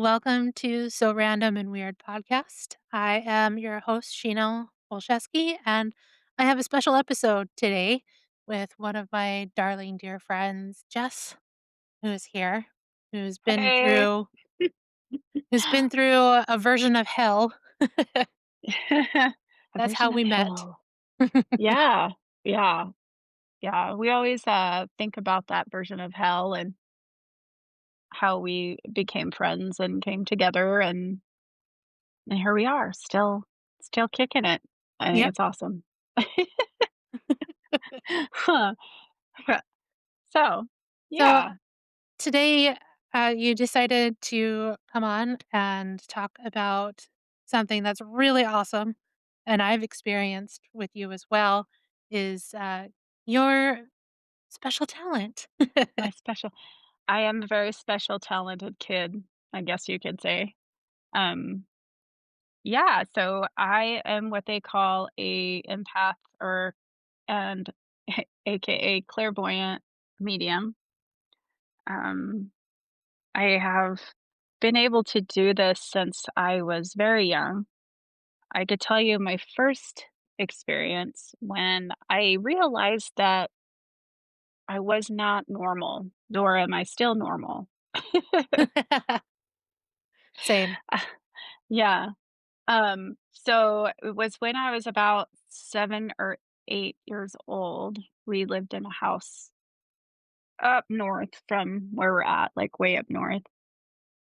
Welcome to So Random and Weird podcast. I am your host, Sheena, and I have a special episode today with one of my darling dear friends, Jess, who is here, who's been Hey. through who's been through a version of hell. A That's how version of we met. hell. Yeah, yeah, yeah. We always, think about that version of hell and how we became friends and came together, and here we are, still kicking it. I think Yep. it's awesome. Huh. So, So yeah, today, you decided to come on and talk about something that's really awesome, and I've experienced with you as well, is your special talent. my special I am a very special, talented kid, I guess you could say. Um, yeah, so I am what they call a empath or and AKA clairvoyant medium. Um, I have been able to do this since I was very young. I could tell you my first experience when I realized that I was not normal, nor am I still normal. Same. Yeah. So it was when I was about 7 or 8 years old. We lived in a house up north from where we're at, like way up north,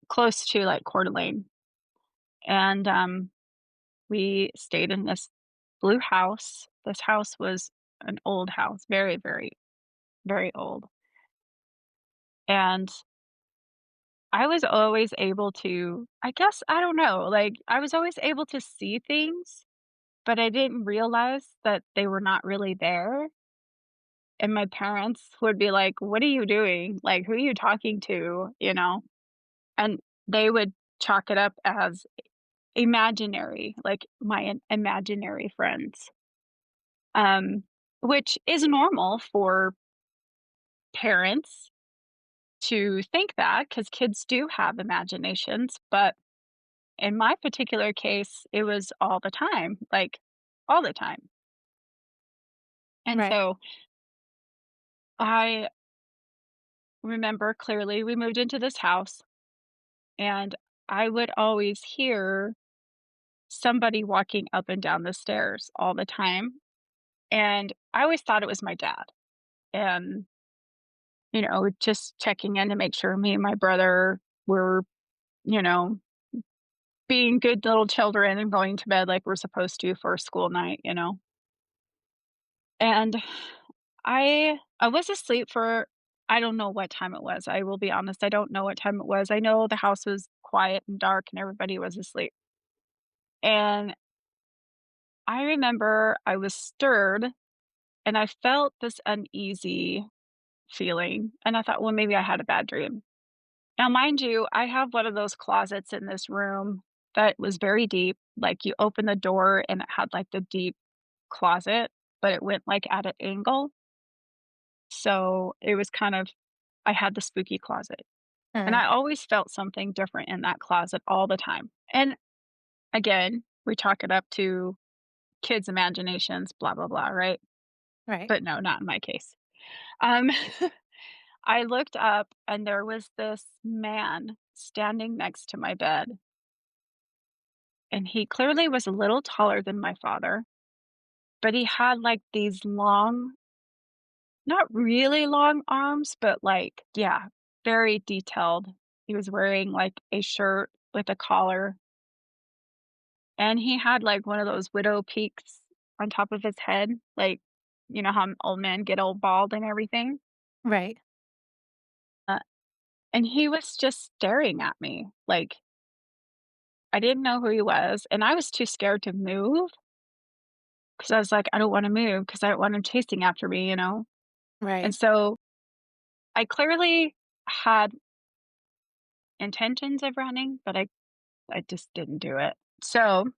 close to like Coeur d'Alene. And we stayed in this blue house. This house was an old house, very, very, very old. And I was always able to, I guess, I don't know, like I was always able to see things, but I didn't realize that they were not really there. And my parents would be like, "What are you doing? Like, who are you talking to?" You know? And they would chalk it up as imaginary, like my imaginary friends, um, which is normal for parents to think that because kids do have imaginations. But in my particular case, it was all the time, like all the time. And Right. so I remember clearly we moved into this house and I would always hear somebody walking up and down the stairs all the time. And I always thought it was my dad. And, just checking in to make sure me and my brother were, you know, being good little children and going to bed like we're supposed to for a school night. And I was asleep for I don't know what time it was. I will be honest, I don't know what time it was. I know the house was quiet and dark and everybody was asleep. And I remember I was stirred and I felt this uneasy feeling. And I thought, well, maybe I had a bad dream. Now, mind you, I have one of those closets in this room that was very deep. Like you open the door and it had like the deep closet, but it went like at an angle. So it was kind of, I had the spooky closet. And Uh, I always felt something different in that closet all the time. And again, we chalk it up to kids' imaginations, blah, blah, blah, right? right. But no, not in my case. Um, I looked up and there was this man standing next to my bed. And he clearly was a little taller than my father, but he had like these long, not really long arms, but like, yeah, very detailed. He was wearing like a shirt with a collar and he had like one of those widow peaks on top of his head. Like, you know how old men get all bald and everything? Right. Uh, and he was just staring at me. Like, I didn't know who he was. And I was too scared to move because I was like, I don't want to move because I don't want him chasing after me. And Right. so I clearly had intentions of running, but I just didn't do it. So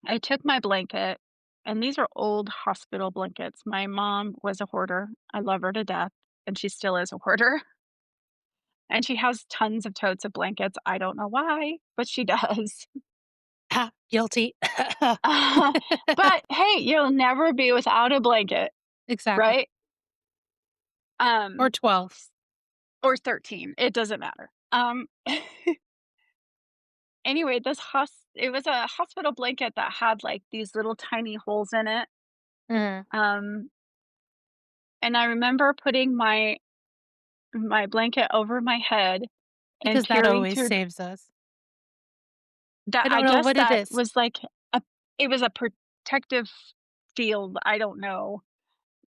I took my blanket, and these are old hospital blankets. My mom was a hoarder. I love her to death, and she still is a hoarder. and she has tons of totes of blankets. I don't know why, but she does. Ha, guilty. But hey, you'll never be without a blanket, Exactly. right? Or Um, 12. or 13, it doesn't matter. Anyway, it was a hospital blanket that had, like, these little tiny holes in it, Mhm. um, and I remember putting my blanket over my head and Because that peering always through saves us. that. I I don't know guess what it that is. was like a it was a protective field, I don't know.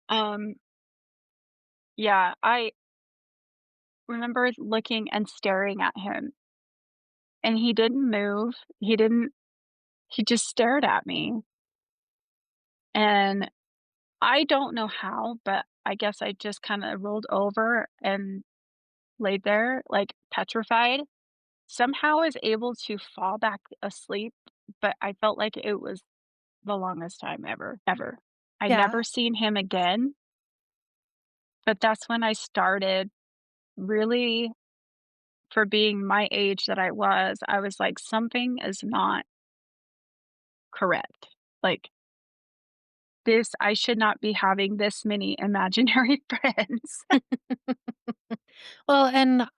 Um, yeah, I remember looking and staring at him, and he didn't move, he just stared at me, and I don't know how, but I guess I just kinda rolled over and laid there, like, petrified. Somehow I was able to fall back asleep, but I felt like it was the longest time ever, ever. I'd Yeah. never seen him again, but that's when I started really for being my age that I was like, "Something is not correct." Like, this I should not be having this many imaginary friends. Well, and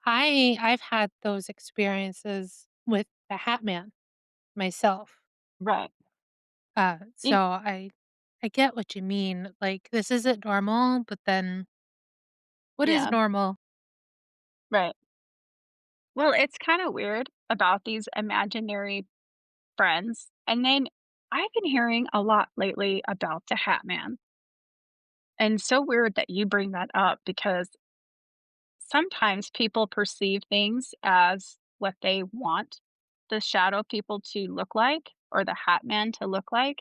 I've had those experiences with the Hat Man myself. Right. So Y I get what you mean. Like, this isn't normal, but then what is yeah, normal? right. Well, it's kinda weird about these imaginary friends, and then I've been hearing a lot lately about the Hat Man, and so weird that you bring that up because sometimes people perceive things as what they want the shadow people to look like or the Hat Man to look like.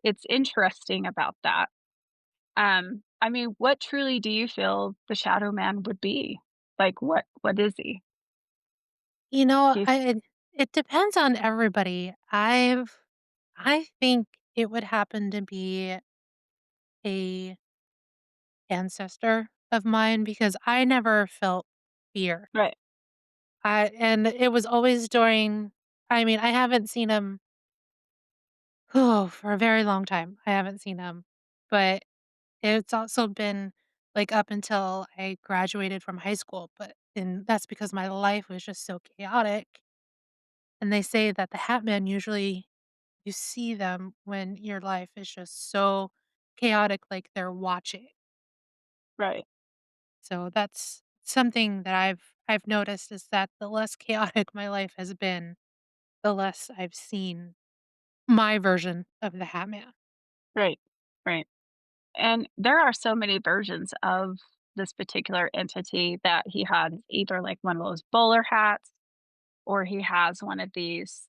It's interesting about that. I mean, what truly do you feel the shadow man would be? Like, what is he? You know, Do you it depends on everybody. I think it would happen to be a ancestor of mine because I never felt fear. Right, And it was always during I mean, I haven't seen him for a very long time. I haven't seen him. But it's also been like up until I graduated from high school, and that's because my life was just so chaotic. And they say that the Hat Man usually you see them when your life is just so chaotic, like they're watching. right, So that's something that I've noticed is that the less chaotic my life has been, the less I've seen my version of the Hat Man. right, right. And there are so many versions of this particular entity that he had either like one of those bowler hats or he has one of these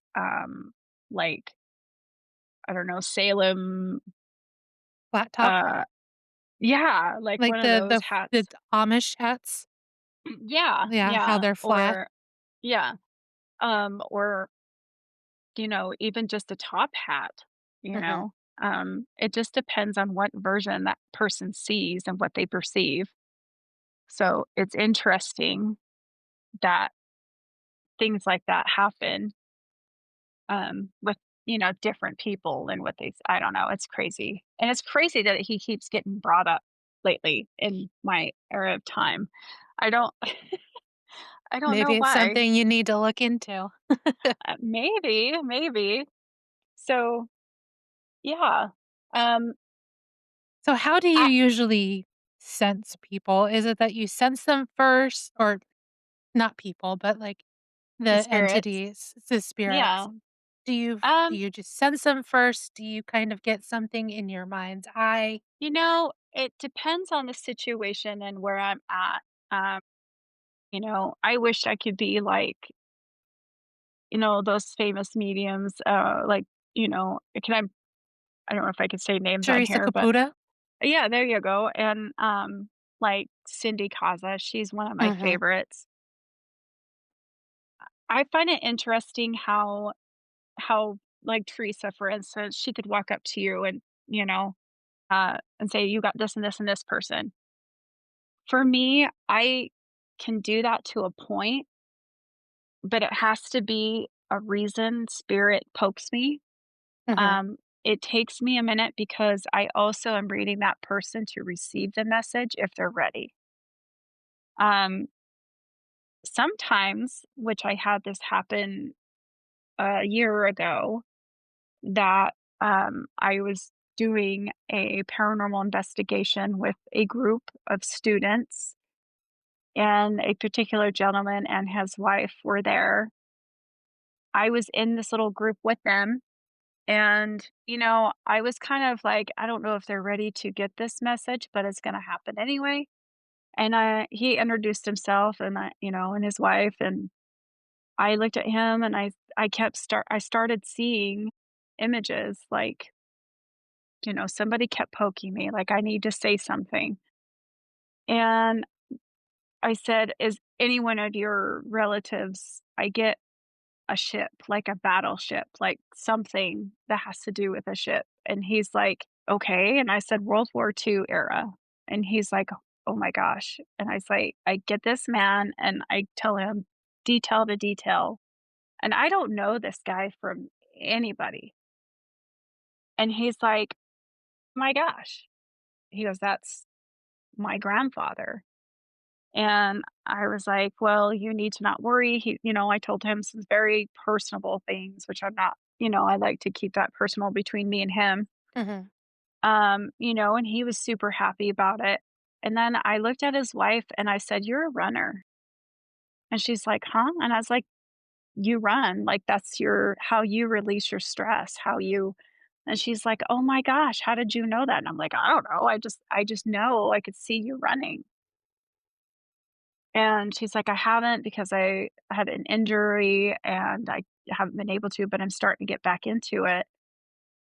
like I don't know, Salem Flat top, uh yeah, like like one of those the hats. Amish hats. Yeah, Yeah, how yeah. they're flat. Or yeah. Or even just a top hat, you Mhm. know. It just depends on what version that person sees and what they perceive. So it's interesting that things like that happen, with, different people and what I don't know, it's crazy. And it's crazy that he keeps getting brought up lately in my era of time. I don't I don't know Maybe it's why. something you need to look into. Maybe, maybe. So, yeah. Um, So how do you I usually sense people? Is it that you sense them first or not people, but like the the spirits. entities, the spirits? Yeah. Do Um, you just sense them first? Do you kind of get something in your mind's eye? it depends on the situation and where I'm at. Um, I wish I could be like, those famous mediums, like, can I don't know if I could say names on Teresa here, but Caputo? yeah, there you go. And like Cindy Kaza, she's one of my Mhm. favorites. I find it interesting how like Teresa, for instance, she could walk up to you and say, you got this and this and this person. For me, can do that to a point, but it has to be a reason spirit pokes me. Mhm. It takes me a minute because I also am reading that person to receive the message if they're ready. Um, Sometimes, which I had this happen a year ago, that I was doing a paranormal investigation with a group of students, and a particular gentleman and his wife were there. I was in this little group with them. And, I was kind of like, I don't know if they're ready to get this message, but it's going to happen anyway. And he introduced himself and and his wife. And I looked at him and I started seeing images like, somebody kept poking me, like I need to say something. And I said, is any one of your relatives, I get a ship, like a battleship, like something that has to do with a ship. And he's like, okay. And I said, World War II era. And he's like, oh my gosh. And I say, I get this man and I tell him detail to detail. And I don't know this guy from anybody. And he's like, my gosh. He goes, that's my grandfather. And I was like, "Well, you need to not worry." I told him some very personable things, which I'm not, I like to keep that personal between me and him. Mhm. And he was super happy about it. And then I looked at his wife and I said, "You're a runner." And she's like, "Huh?" And I was like, "You run. Like that's how you release your stress, how you." And she's like, "Oh my gosh, how did you know that?" And I'm like, "I don't know. I just know. I could see you running." And she's like, "I haven't because I had an injury and I haven't been able to, but I'm starting to get back into it."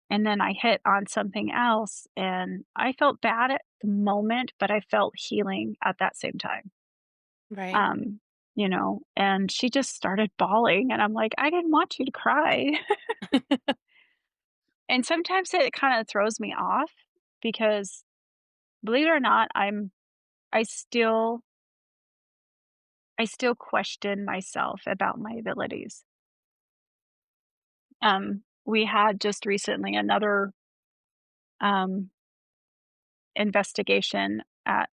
And then I hit on something else and I felt bad at the moment, but I felt healing at that same time. Right. Um, and she just started bawling and I'm like, "I didn't want you to cry." And sometimes it kind of throws me off because believe it or not, I still I still question myself about my abilities. We had just recently another um, investigation at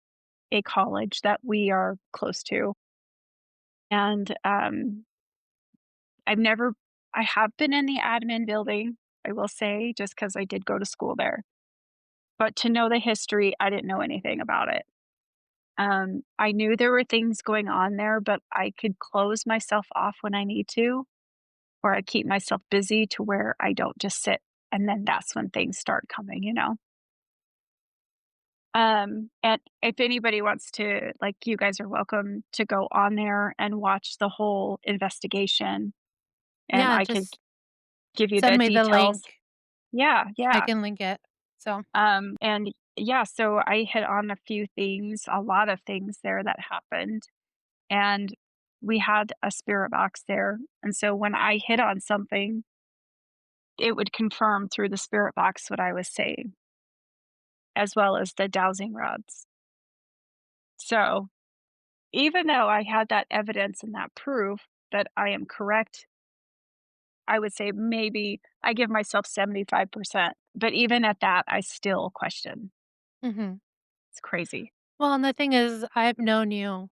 a college that we are close to, and I've never, I have been in the admin building. I will say, just because I did go to school there, but to know the history, I didn't know anything about it. I knew there were things going on there, but I could close myself off when I need to, or I keep myself busy to where I don't just sit, and then that's when things start coming. And if anybody wants to, like, you guys are welcome to go on there and watch the whole investigation, and Yeah, I could just give you send the me the details. link. Yeah, I yeah. can link it. So, And yeah, so I hit on a few things, a lot of things there that happened, and we had a spirit box there, and so when I hit on something, it would confirm through the spirit box what I was saying, as well as the dowsing rods. So even though I had that evidence and that proof that I am correct, I would say maybe I give myself 75%, but even at that, I still question. mhm. It's crazy. Well, and the thing is, I've known you,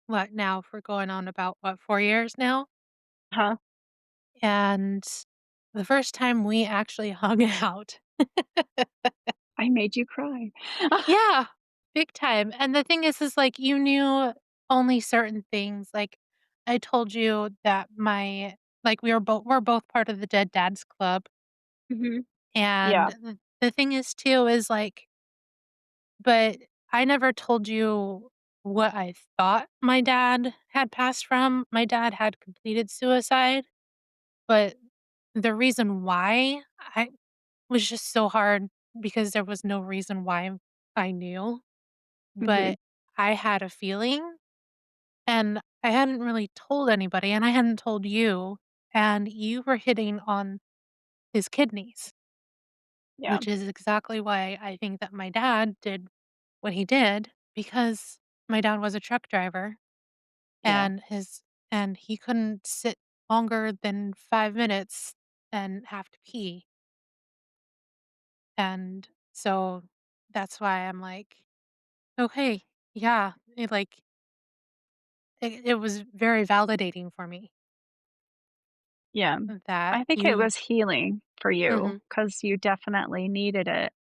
what now, for going on about, 4 years now? Huh? And the first time we actually hung out. I made you cry. Yeah, big time, and the thing is, like, you knew only certain things, like, I told you that we're both part of the Dead Dads Club, Mhm. and Yeah. the thing is too is, like, but I never told you what I thought my dad had passed from. My dad had completed suicide, but the reason why I was just so hard because there was no reason why I knew, Mhm. but I had a feeling and I hadn't really told anybody and I hadn't told you, and you were hitting on his kidneys, Yeah. which is exactly why I think that my dad did what he did because my dad was a truck driver Yeah. and he couldn't sit longer than 5 minutes and have to pee, and so that's why I'm like, "Okay, yeah," it was very validating for me Yeah. that I think it you was healing for you Mhm. because you definitely needed it.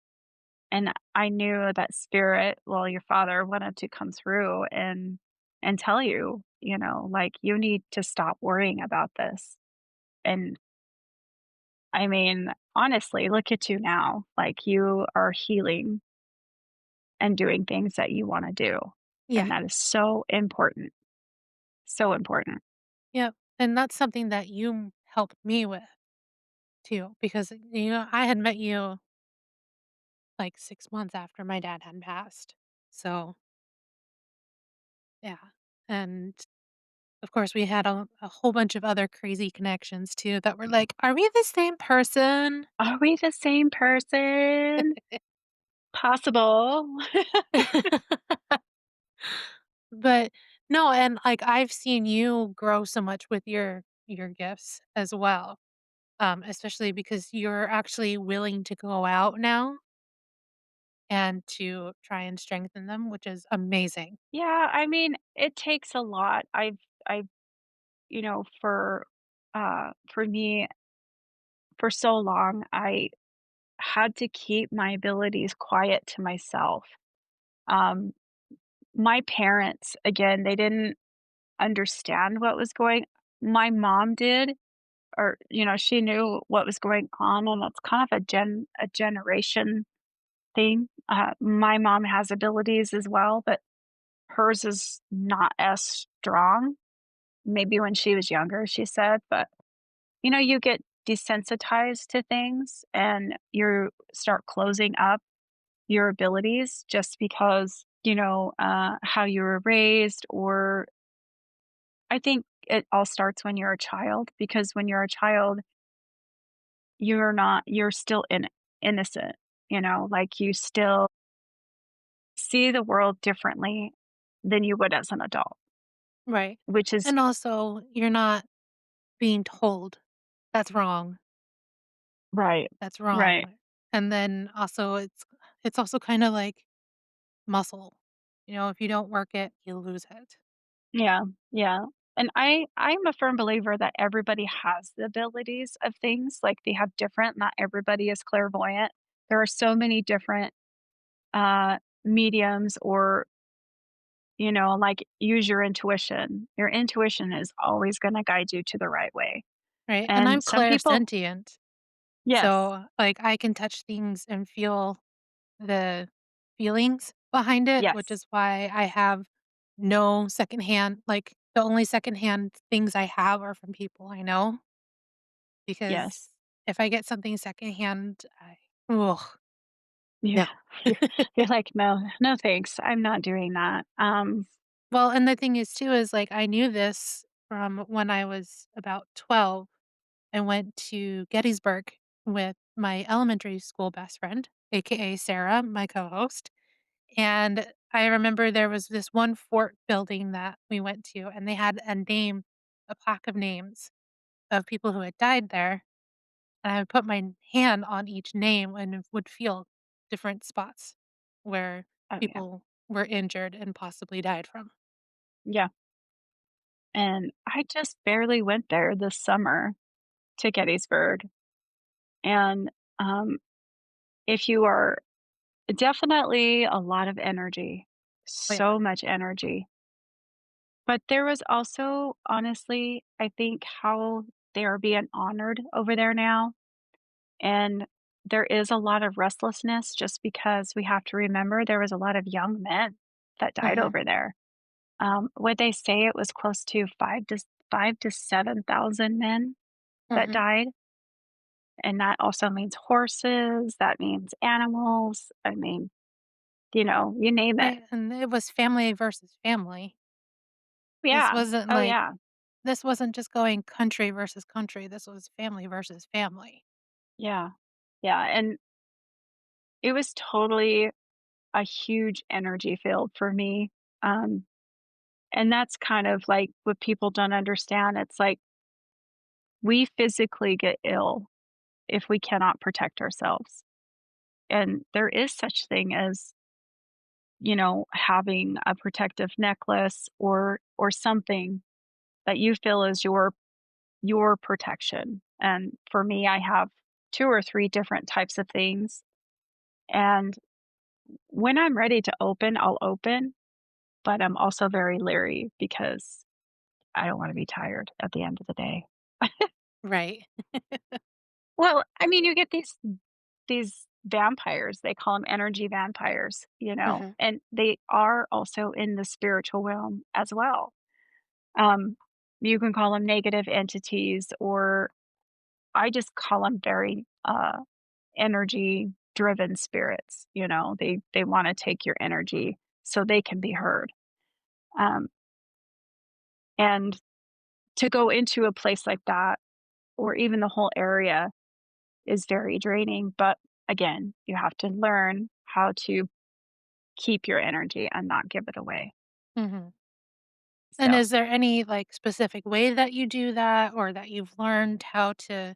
And I knew that spirit, well, your father wanted to come through and tell you, you know, like you need to stop worrying about this. And I mean, honestly, look at you now. Like you are healing and doing things that you want to do. Yeah, And that is so important. So important. yep, and that's something that you helped me with too, because, I had met you, like, 6 months after my dad had passed, so, yeah, and, of course, we had a whole bunch of other crazy connections too that were like, "Are we the same person?" Are we the same person? Possible. But no, and, like, I've seen you grow so much with your gifts as well, especially because you're actually willing to go out now and to try and strengthen them, which is amazing. Yeah, I mean, it takes a lot. I've, you know, for me, for so long, I had to keep my abilities quiet to myself. Um, my parents, again, they didn't understand what was going my mom did, or, you know, she knew what was going on, and it's kind of a generation thing. My mom has abilities as well, but hers is not as strong. Maybe when she was younger, she said, but, you know, you get desensitized to things and you start closing up your abilities just because, you know, how you were raised, or I think it all starts when you're a child, because when you're a child, you're still innocent, you know, like you still see the world differently than you would as an adult, Right. which is And also, you're not being told, "That's wrong, right. that's Right. wrong." And then also it's also kinda like muscle. If you don't work it, you lose it. Yeah, yeah. And I'm a firm believer that everybody has the abilities of things, like, they have different not everybody is clairvoyant. There are so many different, mediums, or, you know, like, use your intuition. Your intuition is always gonna guide you to the right way. Right? And I'm And some people clairsentient. yes, So, like, I can touch things and feel the feelings behind it, which yes, is why I have no secondhand the only secondhand things I have are from people I know, because yes. if I get something secondhand, ugh, Yeah. no. You're like, "No, no, thanks. I'm not doing that." Well, and the thing is too is, like, I knew this from when I was about 12. I went to Gettysburg with my elementary school best friend, AKA Sarah, my co-host, and I remember there was this one fort building that we went to, and they had a plaque of names of people who had died there, and I would put my hand on each name and it would feel different spots where oh, yeah. people were injured and possibly died from. Yeah. And I just barely went there this summer to Gettysburg, and, if you are definitely a lot of energy, Oh, yeah. so much energy. But there was also, honestly, I think how they are being honored over there now, and there is a lot of restlessness just because we have to remember there was a lot of young men that died Mhm, over there. Would they say it was close to 5 to 7,000 men that mhm. died? And that also means horses, that means animals. I mean, you know, you name it. Right, and it was family versus family. This Yeah. wasn't Oh, like yeah. this wasn't just going country versus country, this was family versus family. Yeah. Yeah. And it was totally a huge energy field for me. Um, And that's kind of like what people don't understand. It's like we physically get ill if we cannot protect ourselves. And there is such thing as, having a protective necklace or something that you feel is your protection. And for me, I have 2 or 3 different types of things. And when I'm ready to open, I'll open, but I'm also very leery because I don't wanna be tired at the end of the day. Right. Well, I mean, you get these vampires, they call them energy vampires, Mhm. and they are also in the spiritual realm as well. Um, you can call them negative entities, or I just call them very, energy driven spirits, they wanna take your energy so they can be heard. Um, and to go into a place like that, or even the whole area, is very draining, but again, you have to learn how to keep your energy and not give it away. Mhm. And So, is there any, like, specific way that you do that or that you've learned how to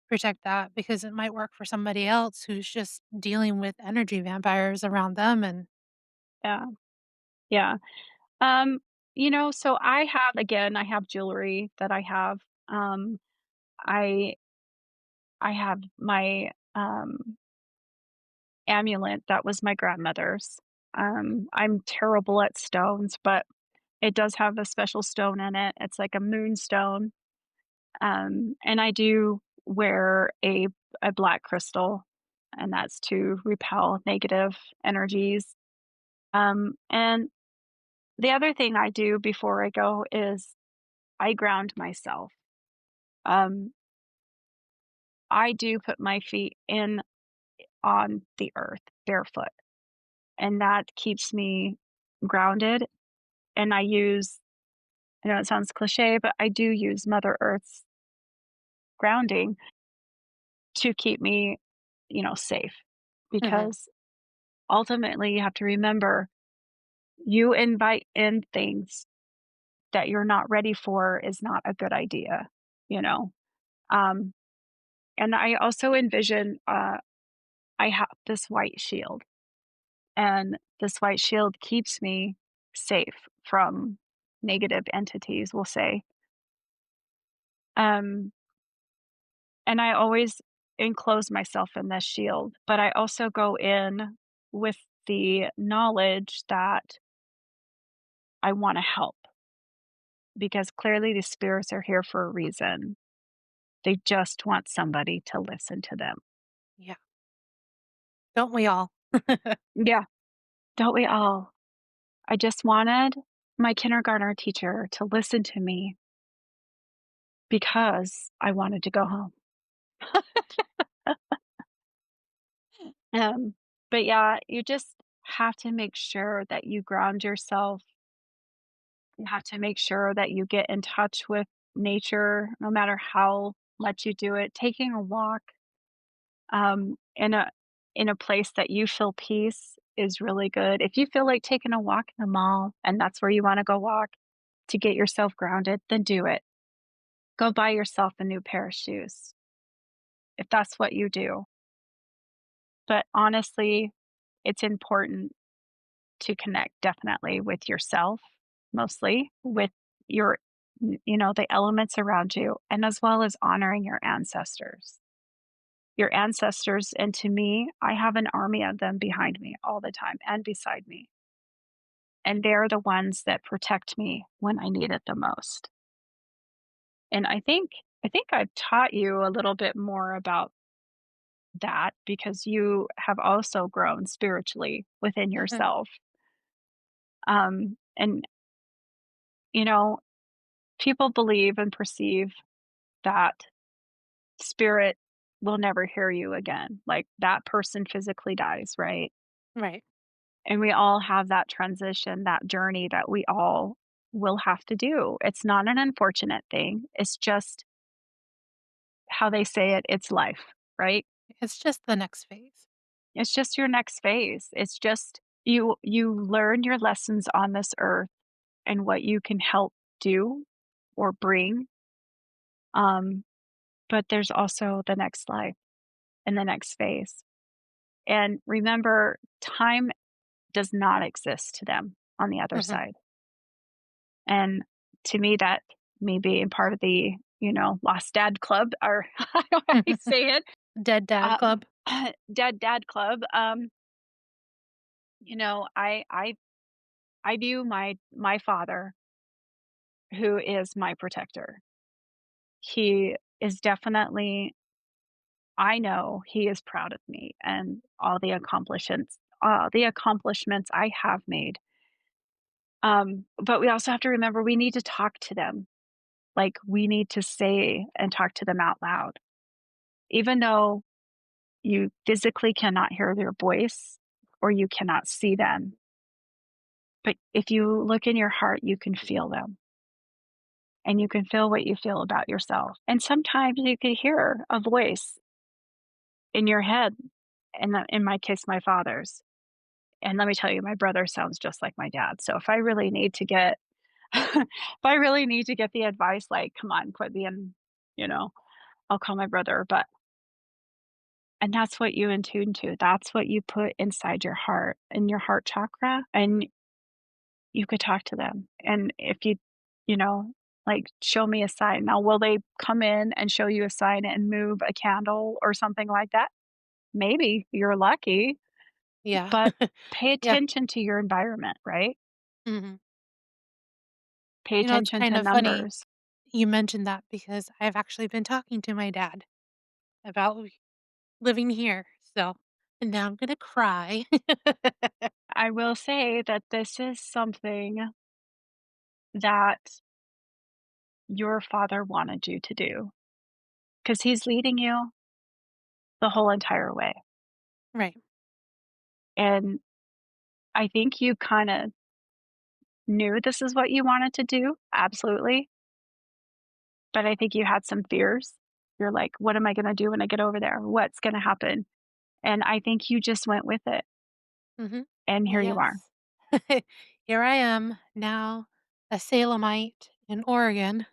protect that? Because it might work for somebody else who's just dealing with energy vampires around them and yeah, yeah. Um, so I have jewelry that I have. I I have my, amulet that was my grandmother's. I'm terrible at stones, but it does have a special stone in it. It's like a moonstone. And I do wear a black crystal, and that's to repel negative energies. And the other thing I do before I go is I ground myself. Um, I do put my feet in on the earth barefoot, and that keeps me grounded. And I know it sounds cliche, but I do use Mother Earth's grounding to keep me, safe. Mhm. Because ultimately, you have to remember you invite in things that you're not ready for is not a good idea, you know? Um, and I also envision, I have this white shield, and this white shield keeps me safe from negative entities, we'll say. Um, and I always enclose myself in this shield, but I also go in with the knowledge that I want to help because clearly the spirits are here for a reason. They just want somebody to listen to them. Yeah. Don't we all? Yeah, don't we all? I just wanted my kindergartner teacher to listen to me because I wanted to go home. Um, but yeah, you just have to make sure that you ground yourself. You have to make sure that you get in touch with nature, no matter how much you do it. Taking a walk, in a place that you feel peace is really good. If you feel like taking a walk in the mall and that's where you want to go walk to get yourself grounded, then do it. Go buy yourself a new pair of shoes if that's what you do. But honestly, it's important to connect definitely with yourself, mostly with your, the elements around you, and as well as honoring your ancestors. Your ancestors, and to me, I have an army of them behind me all the time and beside me. And they're the ones that protect me when I need it the most. And I think I've taught you a little bit more about that because you have also grown spiritually within Mhm. yourself. And you know, people believe and perceive that spirit will never hear you again. Like that person physically dies, right? Right. And we all have that transition, that journey that we all will have to do. It's not an unfortunate thing. It's just how they say it, it's life, right? It's just the next phase. It's just your next phase. It's just you learn your lessons on this earth and what you can help do or bring. Um, but there's also the next life and the next phase. And remember, time does not exist to them on the other Mhm. side. And to me, that may be in part of the, lost dad club, or I don't know how you say it, Dead Dad um, Club. dead dad club. You know, I view my father, who is my protector. He is definitely, I know he is proud of me and all the accomplishments I have made. But we also have to remember we need to talk to them. Like, we need to say and talk to them out loud. Even though you physically cannot hear their voice or you cannot see them, but if you look in your heart, you can feel them and you can feel what you feel about yourself. And sometimes you can hear a voice in your head, in my case, my father's. And let me tell you, my brother sounds just like my dad. So if I really need to get if I really need to get the advice, like, come on, quit being, you know, I'll call my brother. And that's what you attune to. That's what you put inside your heart, in your heart chakra, and you could talk to them. And if you know, like, show me a sign. Now, will they come in and show you a sign and move a candle or something like that? Maybe you're lucky, Yeah. but pay Yeah. attention to your environment, right? Mhm. Pay It's attention kind to of funny numbers. you mentioned that because I've actually been talking to my dad about living here, so and now I'm gonna cry. I will say that this is something that your father wanted you to do because he's leading you the whole entire way. Right. And I think you kind of knew this is what you wanted to do, absolutely. But I think you had some fears. You're like, what am I going to do when I get over there? What's going to happen? And I think you just went with it. Mhm. And here you are, Yes. Here I am, now a Salemite in Oregon.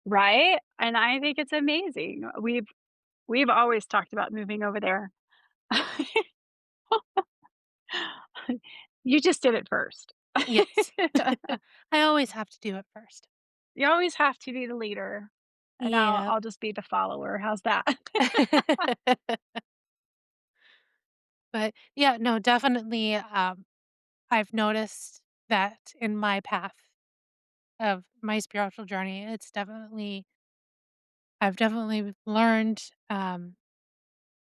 right? And I think it's amazing. We've always talked about moving over there. You just did it first. Yes. I always have to do it first. You always have to be the leader, and Yep. I'll just be the follower. How's that? But, yeah, no, definitely, I've noticed that in my path of my spiritual journey, I've definitely learned,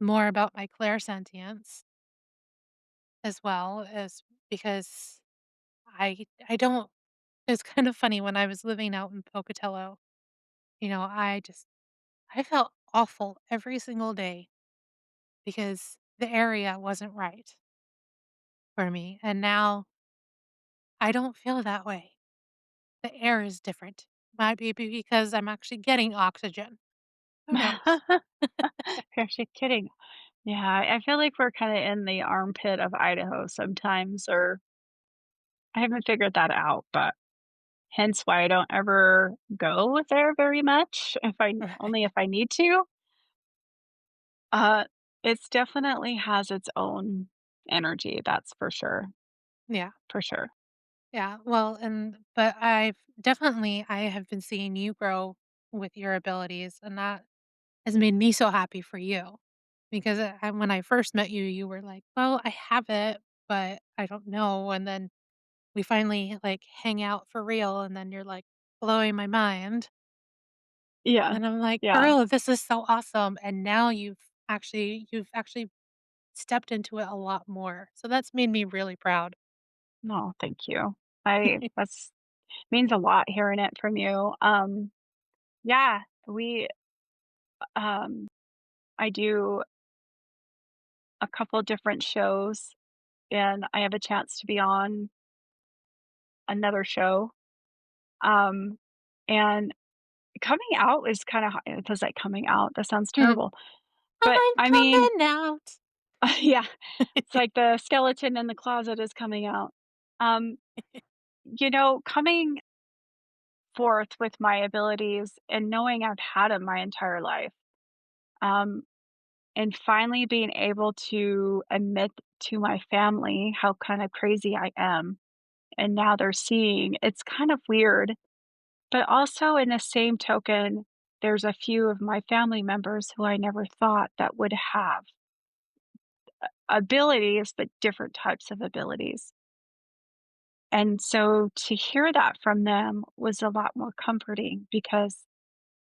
more about my clairsentience as well as because I don't it's kind of funny when I was living out in Pocatello, I felt awful every single day because the area wasn't right for me, and now I don't feel that way. The air is different. Might be because I'm actually getting oxygen. Who knows? You're actually kidding. Yeah, I feel like we're kinda in the armpit of Idaho sometimes, or I haven't figured that out, but hence why I don't ever go there very much, if I need to. Uh, it's definitely has its own energy, that's Yeah. for sure. Yeah, well, but I have been seeing you grow with your abilities, and that has made me so happy for you because when I first met you, you were like, "Well, I have it, but I don't know." And then we finally like hang out for real, and then you're like blowing my mind, Yeah. and I'm like, Yeah. "Girl, this is so awesome!" And now you've actually stepped into it a lot more, so that's made me really proud. No, thank you. I that's means a lot hearing it from you. Yeah, we um I do a couple different shows and I have a chance to be on another show. Um and coming out is kind of it was like coming out. That sounds Mhm. terrible. But I'm I mean, coming out. yeah. It's like the skeleton in the closet is coming out. Um coming forth with my abilities and knowing I've had them my entire life, um, and finally being able to admit to my family how kind of crazy I am, and now they're seeing it's kind of weird. But also in the same token, there's a few of my family members who I never thought that would have abilities, but different types of abilities. And so to hear that from them was a lot more comforting because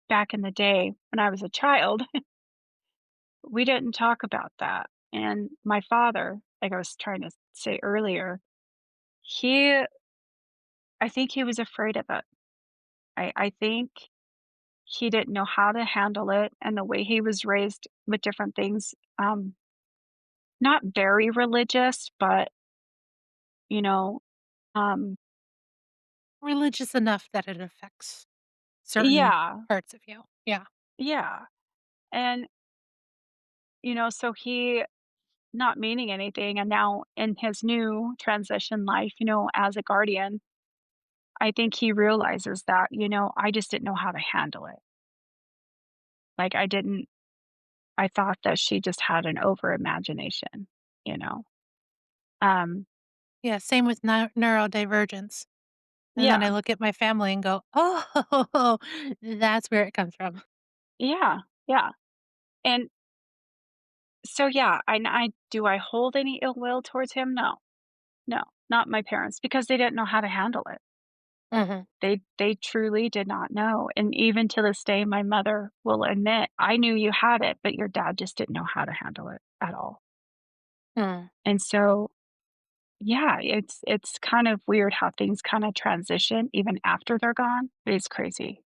back in the day when I was a child, we didn't talk about that. And my father, like I was trying to say earlier, he I think he was afraid of it. I think he didn't know how to handle it and the way he was raised with different things, not very religious, but, you know, um Religious enough that it affects certain yeah, parts of you. Yeah. yeah, and, so he not meaning anything, and now in his new transition life, as a guardian, I think he realizes that, I just didn't know how to handle it. Like, I thought that she just had an over imagination, you know? Um, Yeah, same with neurodivergence. And then I yeah, look at my family and go, "Oh, that's where it comes from." yeah, yeah, and so, yeah, do I hold any ill will towards him? No, no, not my parents, because they didn't know how to handle it. Mhm. They truly did not know, and even to this day, my mother will admit, "I knew you had it, but your dad just didn't know how to handle it at all." Mm. And so, yeah, it's kind of weird how things kinda transition even after they're gone. It's crazy.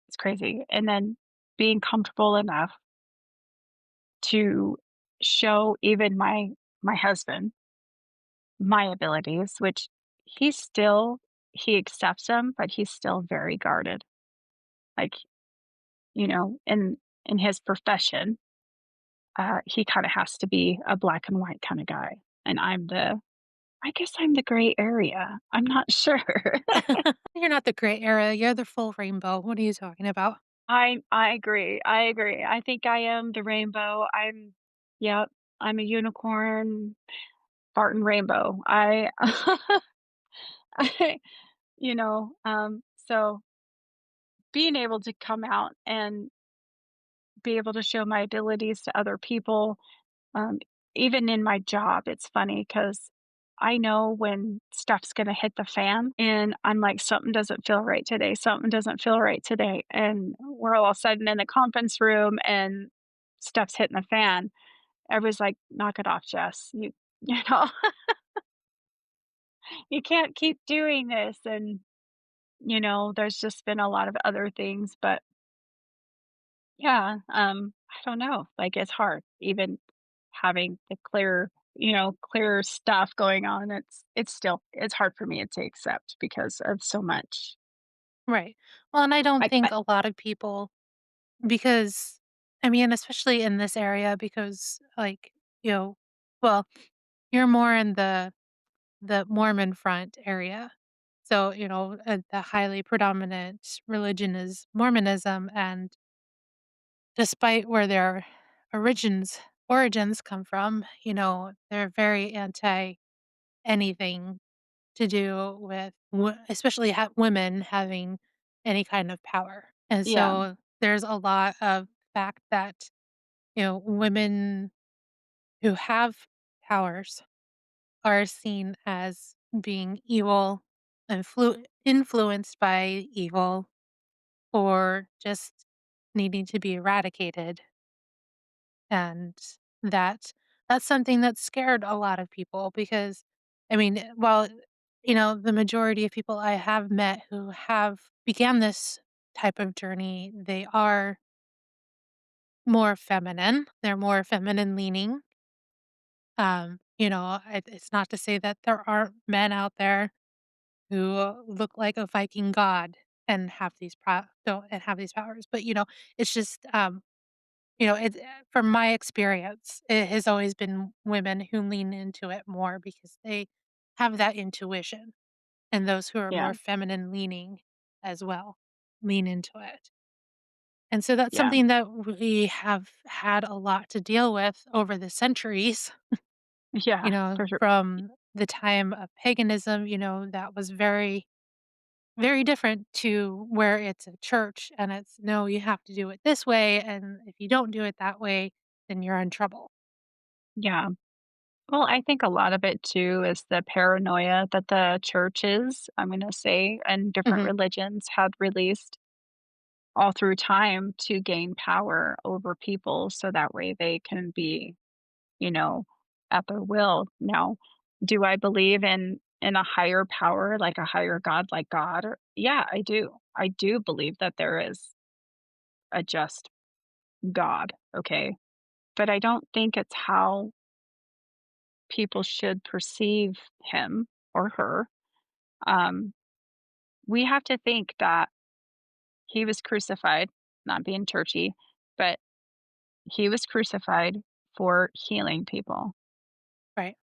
It's crazy, and then being comfortable enough to show even my husband my abilities, which he accepts them, but he's still very guarded. Like, in his profession, he kinda has to be a black and white kinda guy, and I guess I'm the gray area. I'm not sure. You're not the gray area, you're the full rainbow. What are you talking about? I agree, I agree. I think I am the rainbow. Yep, I'm a unicorn, Barton rainbow. I so being able to come out and be able to show my abilities to other people. Um, Even in my job, it's funny because I know when stuff's gonna hit the fan, and I'm like, "Something doesn't feel right today, something doesn't feel right today," and we're all of a sudden in the conference room and stuff's hitting the fan. Everybody's like, "Knock it off, Jess. You know, you can't keep doing this," and, there's just been a lot of other things, but yeah, I don't know, like, it's hard even having the clear stuff going on, it's hard for me to accept because of so much. Right. Well, and I don't I think a lot of people because I mean, especially in this area because, like, you know well, you're more in the Mormon front area. So, the highly predominant religion is Mormonism, and despite where their origins come from, they're very anti anything to do with especially women having any kind of power. And yeah, so there's a lot of fact that, women who have powers are seen as being evil, influenced by evil, or just needing to be eradicated. And that that's something that scared a lot of people because, I mean, well, the majority of people I have met who have began this type of journey, they are more feminine. They're more feminine leaning. It's not to say that there aren't men out there who look like a Viking god and have these don't and have these powers, but it's just from my experience, it has always been women who lean into it more because they have that intuition. and those who are Yeah, more feminine leaning as well lean into it. And so that's yeah, something that we have had a lot to deal with over the centuries, yeah, for sure. from the time of paganism, that was very, very different to where it's a church and it's no, you have to do it this way. And if you don't do it that way, then you're in trouble. Yeah. Well, I think a lot of it too is the paranoia that the churches, I'm gonna say, and different Hmm. religions had released all through time to gain power over people so that way they can be, you know, at their will. Now, do I believe in a higher power, like a higher God like God? Or, yeah, I do. I do believe that there is a just God, okay? But I don't think it's how people should perceive him or her. Um, we have to think that he was crucified, not being churchy, but he was crucified for healing people. Right.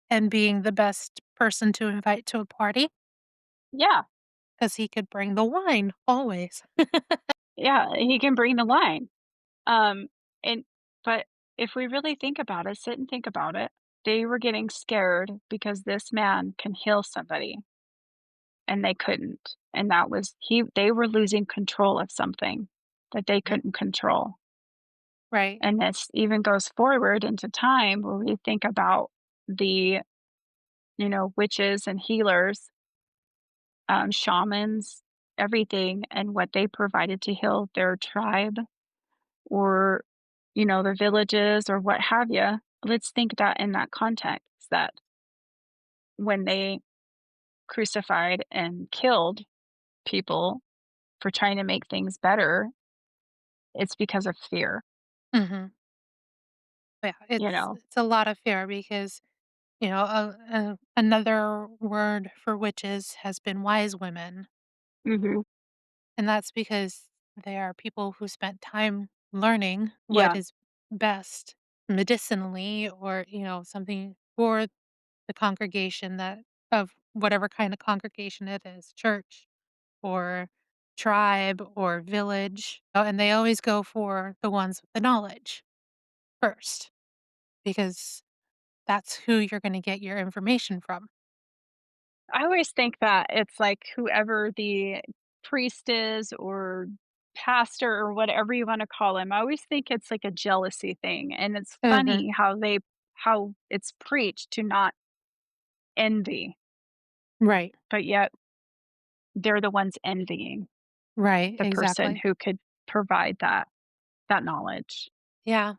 And being the best person to invite to a party Yeah, because he could bring the wine always. yeah, he can bring the wine. Um, and but if we really think about it, sit and think about it, they were getting scared because this man can heal somebody and they couldn't. And that was they were losing control of something that they Mhm. couldn't control. Right. And this even goes forward into time where we think about the, witches and healers, shamans, everything, and what they provided to heal their tribe or, the villages or what have you. Let's think that in that context that when they crucified and killed people for trying to make things better, it's because of fear, Hmm. Yeah, you it's know? it's a lot of fear because another word for witches has been wise women, Mhm. and that's because they are people who spent time learning what Yeah. is best medicinally or, something for the congregation that of whatever kind of congregation it is, church or tribe or village. And they always go for the ones with the knowledge first because that's who you're going to get your information from. I always think that it's like whoever the priest is or pastor or whatever you wanna call him, I always think it's like a jealousy thing, and it's Mhm. funny how it's preached to not envy, Right. but yet they're the ones envying Right, the person exactly. who could provide that knowledge. Yeah.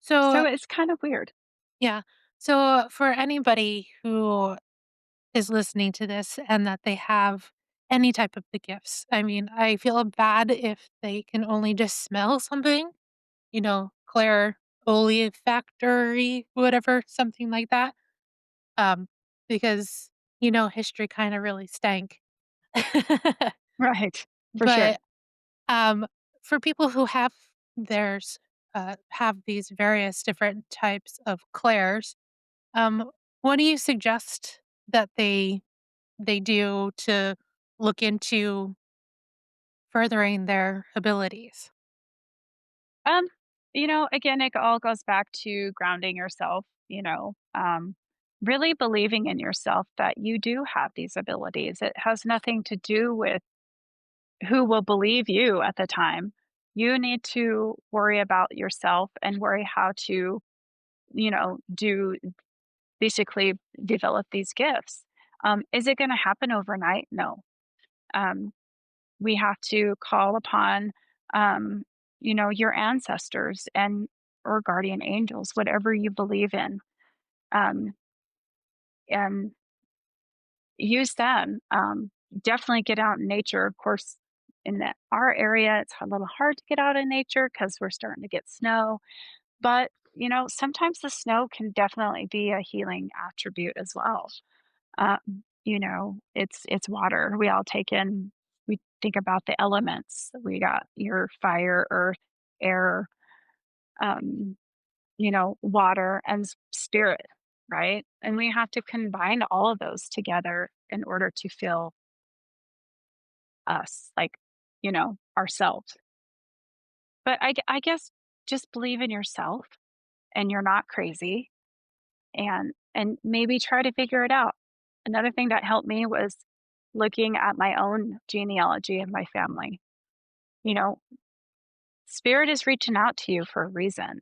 So, So it's kind of weird. yeah. So, for anybody who is listening to this and that they have any type of the gifts, I mean, I feel bad if they can only just smell something, Claire olfactory, whatever, something like that. Um, because, history kinda really stank. Right, for sure. But, um, for people who have these various different types of clairs, um, what do you suggest that they do to look into furthering their abilities? Um, again, it all goes back to grounding yourself, really believing in yourself that you do have these abilities. It has nothing to do with who will believe you at the time. You need to worry about yourself and worry how to, do basically develop these gifts. Is it going to happen overnight? No. Um, we have to call upon um, your ancestors and or guardian angels, whatever you believe in, um, and use them. Definitely get out in nature. Of course, in our area it's a little hard to get out in nature because we're starting to get snow, but sometimes the snow can definitely be a healing attribute as well. It's water. We think about the elements. We got your fire, earth, air, um, water, and spirit. right? And we have to combine all of those together in order to feel us, like, ourselves. But I guess just believe in yourself and you're not crazy and maybe try to figure it out. Another thing that helped me was looking at my own genealogy of my family. You know, spirit is reaching out to you for a reason.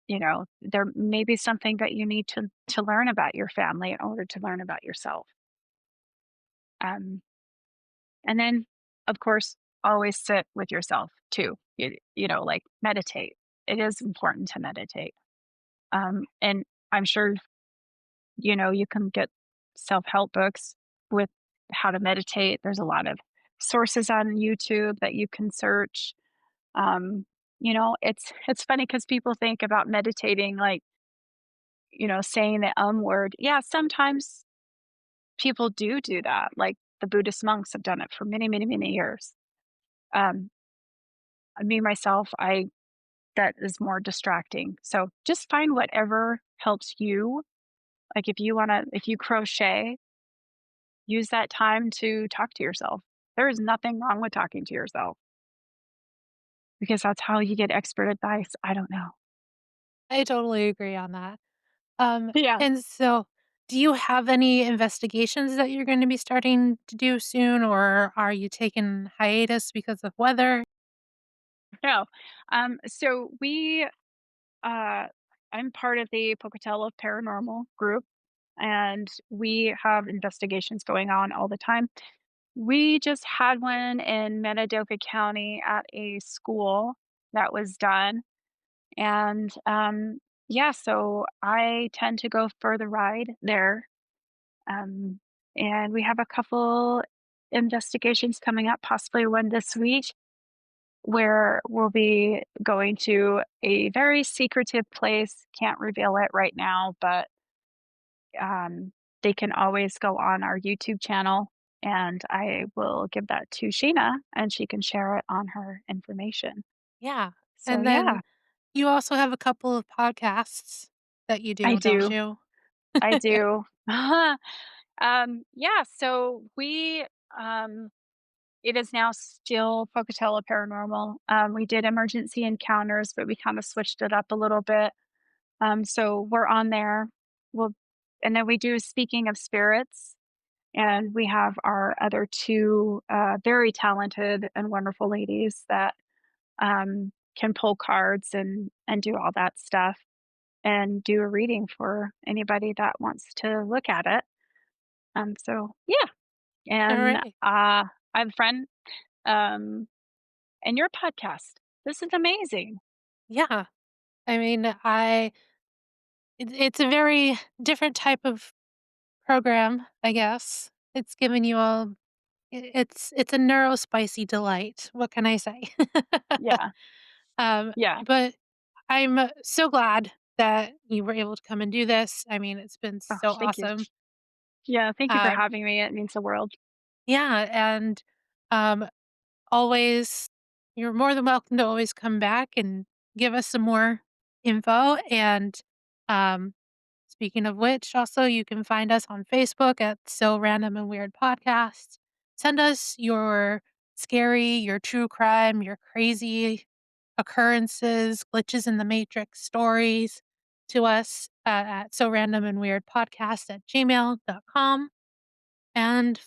There may be something that you need to learn about your family in order to learn about yourself. Um, and then, of course, always sit with yourself too. Like meditate. It is important to meditate. And I'm sure you can get self-help books with how to meditate. There's a lot of sources on YouTube that you can search. It's funny because people think about meditating like, saying the word. Yeah, sometimes people do that. Like the Buddhist monks have done it for many, many, many years. Um, me myself, I that is more distracting. So just find whatever helps you. Like if you crochet, use that time to talk to yourself. There is nothing wrong with talking to yourself because that's how you get expert advice. I don't know. I totally agree on that. Yeah. And so do you have any investigations that you're gonna be starting to do soon, or are you taking hiatus because of weather? No. So uh, I'm part of the Pocatello Paranormal group, and we have investigations going on all the time. We just had one in Metadoka County at a school that was done. And yeah, so I tend to go for the ride there. Um, and we have a couple investigations coming up, possibly one this week, where we'll be going to a very secretive place. Can't reveal it right now, but um, they can always go on our YouTube channel and I will give that to Sheena and she can share it on her information. Yeah, So, and yeah, then you also have a couple of podcasts that you I do, don't do. you? I do. Yeah, so um, it is now still Pocatello Paranormal. We did emergency encounters, but we kind of switched it up a little bit. So we're on there. We'll, and then we do Speaking of Spirits, and we have our other two very talented and wonderful ladies that can pull cards and do all that stuff and do a reading for anybody that wants to look at it. So yeah, and Alright. I have a friend, um, and your podcast. This is amazing. Yeah. I mean, it's a very different type of program, I guess. It's giving you all it's a neurospicy delight, what can I say? Yeah, yeah. But I'm so glad that you were able to come and do this. I mean, it's been Oh, so thank you. awesome. Yeah, thank you for Um, having me. It means the world. yeah, and, um, always you're more than welcome to always come back and give us some more info, and, um, speaking of which, also, you can find us on Facebook at So Random and Weird Podcast. Send us your scary, your true crime, your crazy occurrences, glitches in the matrix stories to us at so random and weird podcast at gmail.com and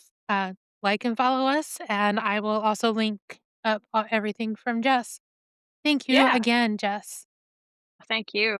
like and follow us. And I will also link up everything from Jess. Thank you Yeah, again, Jess. thank you.